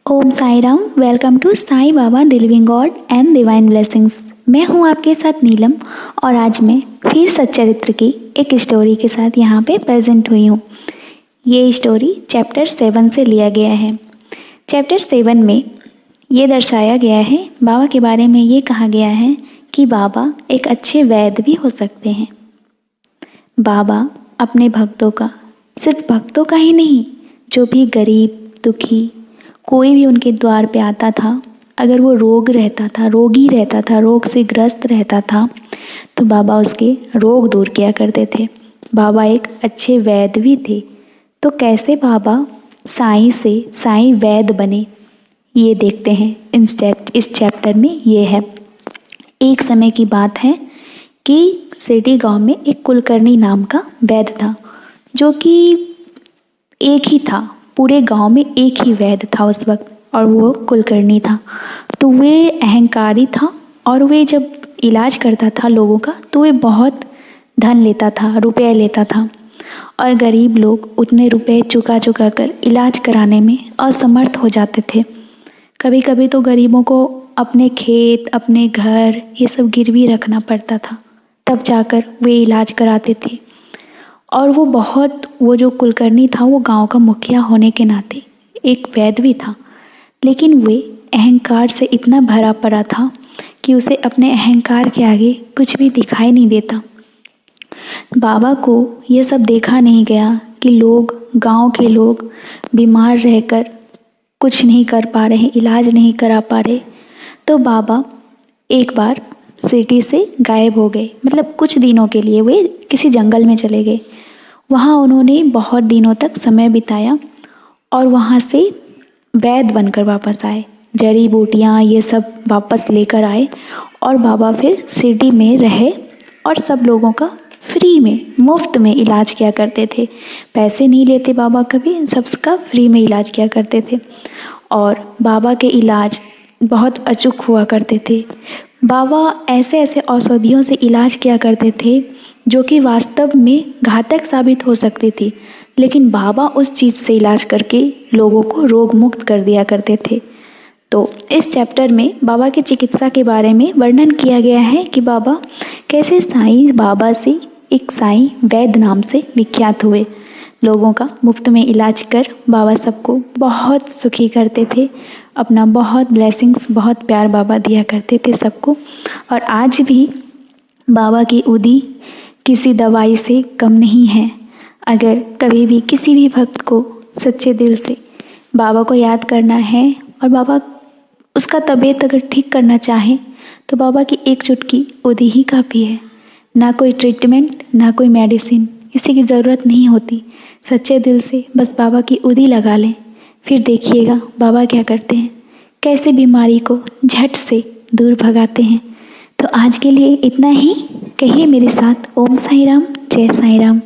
Om Sai Ram. Welcome to Sai Baba delivering God and divine blessings. मैं हूं आपके साथ नीलम और आज मैं फिर सच्चरित्र की एक स्टोरी के साथ यहाँ पे प्रेजेंट हुई हूँ। ये स्टोरी चैप्टर 7 से लिया गया है। चैप्टर 7 में ये दर्शाया गया है, बाबा के बारे में ये कहा गया है कि बाबा एक अच्छे वैद्य भी हो सकते हैं। बाबा अपने भक्तों का, सिर्फ भक्तों का ही नहीं, जो भी गरीब दुखी कोई भी उनके द्वार पे आता था, अगर वो रोगी रहता था, रोग से ग्रस्त रहता था, तो बाबा उसके रोग दूर किया करते थे। बाबा एक अच्छे वैद्य भी थे। तो कैसे बाबा साईं से साईं वैद्य बने, ये देखते हैं इस चैप्टर में। ये है, एक समय की बात है कि सिटी गांव में एक कुलकर्णी नाम का वैद्य था, जो कि एक ही था, पूरे गांव में एक ही वैद्य था उस वक्त, और वो कुलकर्णी था। तो वे अहंकारी था और वे जब इलाज करता था लोगों का तो वे बहुत धन लेता था, रुपए लेता था, और गरीब लोग उतने रुपए चुका कर इलाज कराने में असमर्थ हो जाते थे। कभी कभी तो गरीबों को अपने खेत, अपने घर, ये सब गिरवी रखना पड़ता था, तब जाकर वे इलाज कराते थे। और वो जो कुलकर्णी था, वो गांव का मुखिया होने के नाते एक वैद्य भी था, लेकिन वे अहंकार से इतना भरा पड़ा था कि उसे अपने अहंकार के आगे कुछ भी दिखाई नहीं देता। बाबा को यह सब देखा नहीं गया कि गांव के लोग बीमार रहकर कुछ नहीं कर पा रहे, इलाज नहीं करा पा रहे। तो बाबा एक बार सिटी से गायब हो गए, मतलब कुछ दिनों के लिए वे किसी जंगल में चले गए। वहाँ उन्होंने बहुत दिनों तक समय बिताया और वहाँ से वैद्य बनकर वापस आए। जड़ी बूटियाँ ये सब वापस लेकर आए और बाबा फिर सिटी में रहे और सब लोगों का फ्री में, मुफ्त में इलाज किया करते थे। पैसे नहीं लेते बाबा कभी, सबका फ्री में इलाज किया करते थे। और बाबा के इलाज बहुत अचूक हुआ करते थे। बाबा ऐसे ऐसे औषधियों से इलाज किया करते थे जो कि वास्तव में घातक साबित हो सकती थी, लेकिन बाबा उस चीज़ से इलाज करके लोगों को रोग मुक्त कर दिया करते थे। तो इस चैप्टर में बाबा की चिकित्सा के बारे में वर्णन किया गया है कि बाबा कैसे साईं बाबा से एक साईं वैद्य नाम से विख्यात हुए। लोगों का मुफ्त में इलाज कर बाबा सबको बहुत सुखी करते थे, अपना बहुत ब्लेसिंग्स, बहुत प्यार बाबा दिया करते थे सबको। और आज भी बाबा की उदी किसी दवाई से कम नहीं है। अगर कभी भी किसी भी भक्त को सच्चे दिल से बाबा को याद करना है और बाबा उसका तबीयत अगर ठीक करना चाहे, तो बाबा की एक चुटकी उदी ही काफ़ी है। ना कोई ट्रीटमेंट, ना कोई मेडिसिन, किसी की ज़रूरत नहीं होती। सच्चे दिल से बस बाबा की उदी लगा लें, फिर देखिएगा बाबा क्या करते हैं, कैसे बीमारी को झट से दूर भगाते हैं। तो आज के लिए इतना ही। कहिए मेरे साथ, ओम साई राम, जय साई राम।